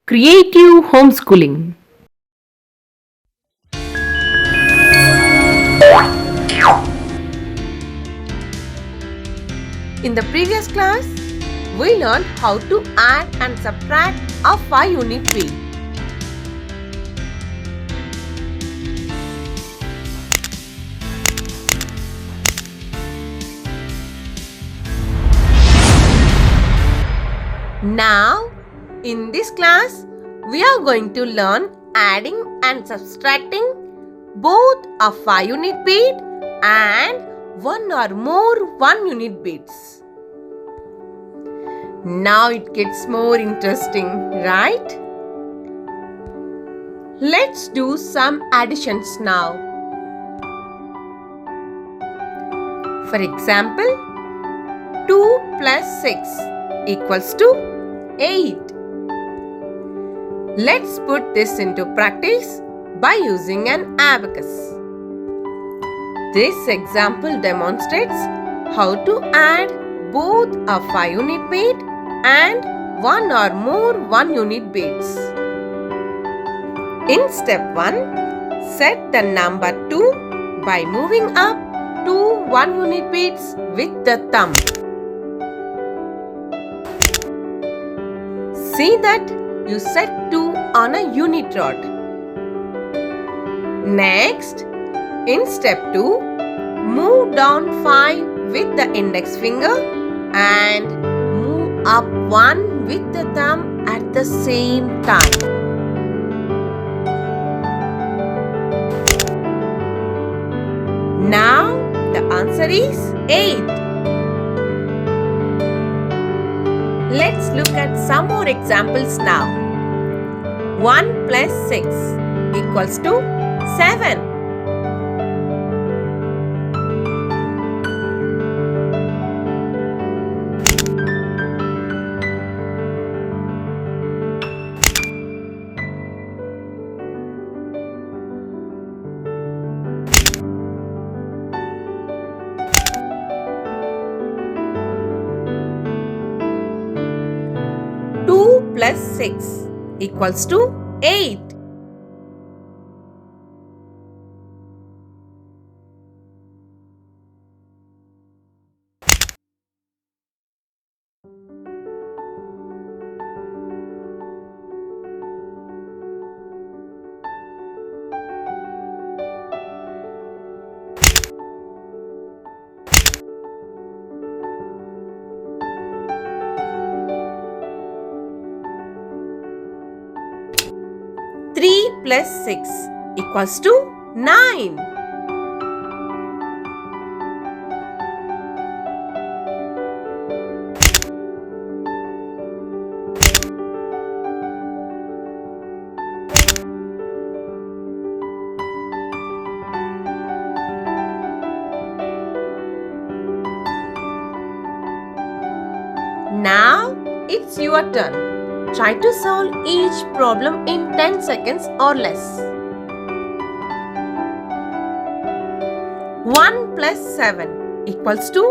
Creative homeschooling. In the previous class, we learned how to add and subtract a 5-unit bead. Now, in this class, we are going to learn adding and subtracting both a 5-unit bead and one or more 1-unit beads. Now it gets more interesting, right? Let's do some additions now. For example, 2 plus 6 equals to 8. Let's put this into practice by using an abacus. This example demonstrates how to add both a 5-unit bead and one or more 1-unit beads. In step 1, set the number 2 by moving up 2 1-unit beads with the thumb. See that you set 2 on a unit rod. Next, in step 2, move down 5 with the index finger and move up 1 with the thumb at the same time. Now the answer is 8. Let's look at some more examples now. 1 plus 6 equals to 7. Plus 6 equals to 8. Three plus 6 equals to 9. Now it's your turn. Try to solve each problem in 10 seconds or less. 1 plus 7 equals to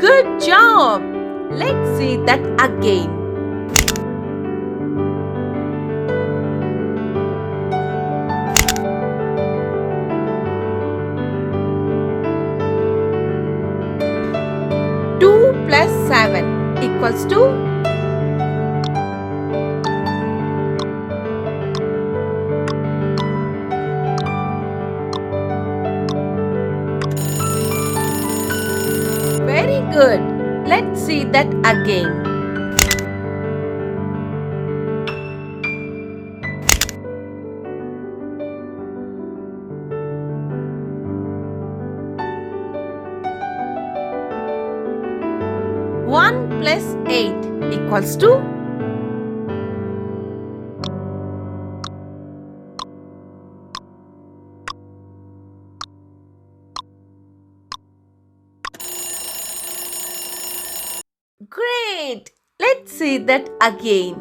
Good job! Let's see that again. Plus 7 equals to Very good. Let's see that again. One plus 8 equals to Great! Let's see that again.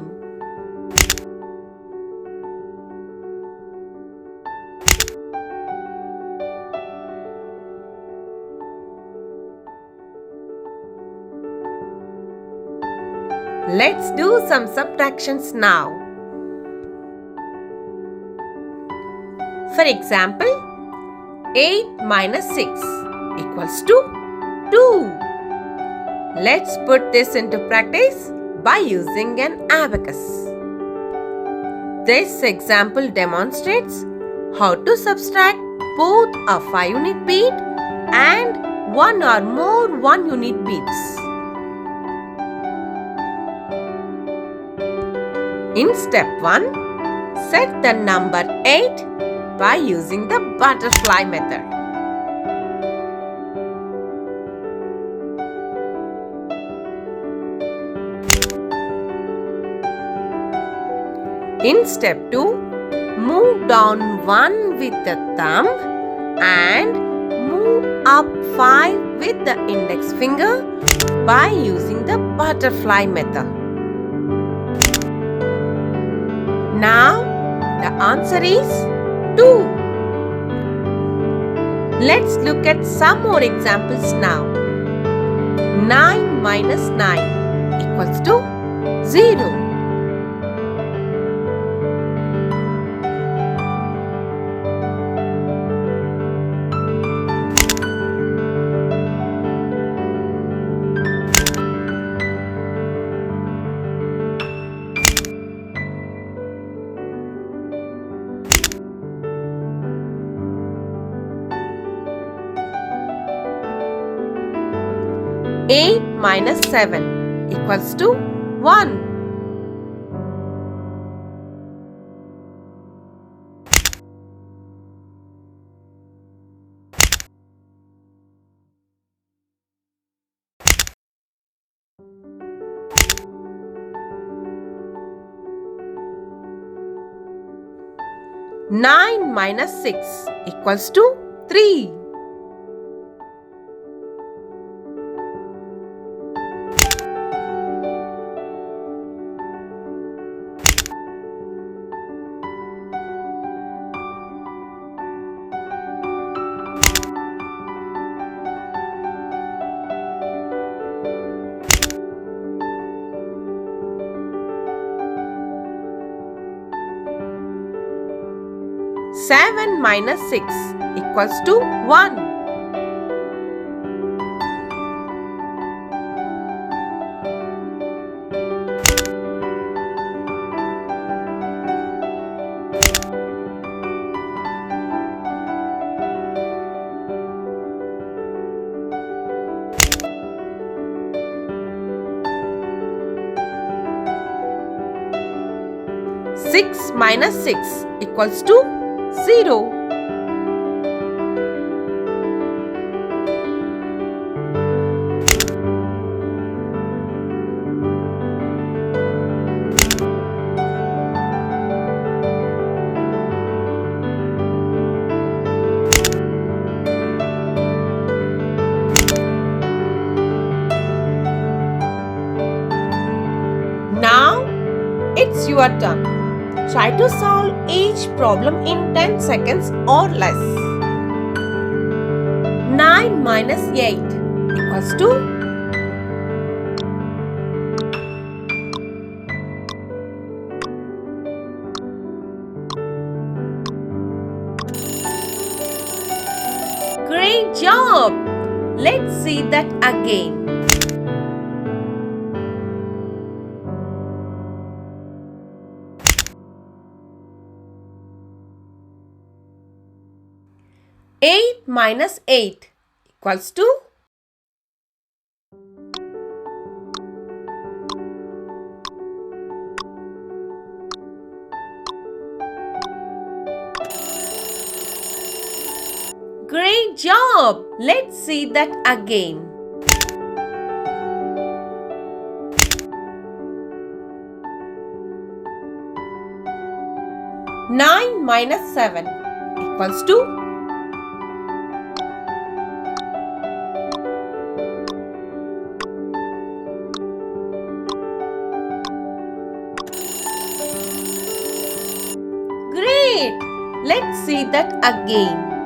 Let's do some subtractions now. For example, 8 minus 6 equals to 2. Let's put this into practice by using an abacus. This example demonstrates how to subtract both a 5-unit bead and one or more 1-unit beads. In step 1, set the number 8 by using the butterfly method. In step 2, move down 1 with the thumb and move up 5 with the index finger by using the butterfly method. Now, the answer is 2. Let's look at some more examples now. 9 minus 9 equals to 0. Eight minus 7 equals to 1. Nine minus 6 equals to 3. Seven minus 6 equals to 1. Six minus 6 equals to 0. Now it's your turn. Try to solve each problem in 10 seconds or less. 9 minus 8 equals to 2. Great job! Let's see that again. 8 minus 8 equals to 2. Great job! Let's see that again. 9 minus 7 equals to 2. Great! Let's see that again. 9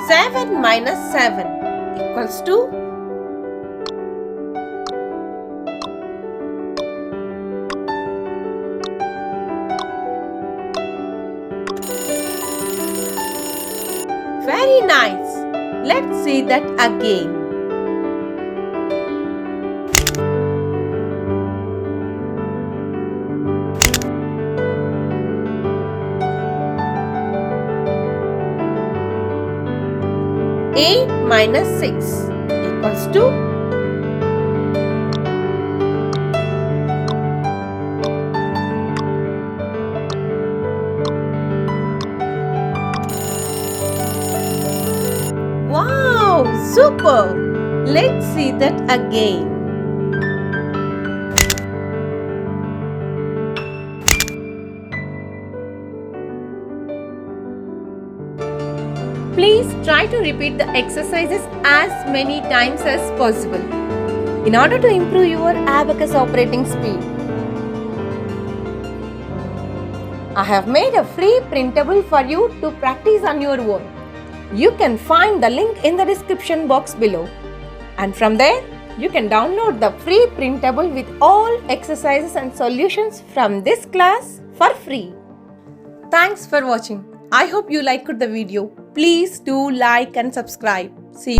7 minus 7 equals to very nice. Let's see that again. Eight minus 6 equals to wow, super! Let's see that again. Please try to repeat the exercises as many times as possible in order to improve your abacus operating speed. I have made a free printable for you to practice on your own. You can find the link in the description box below, and from there you can download the free printable with all exercises and solutions from this class for free. Thanks for watching. I hope you liked the video. Please do like and subscribe. See you.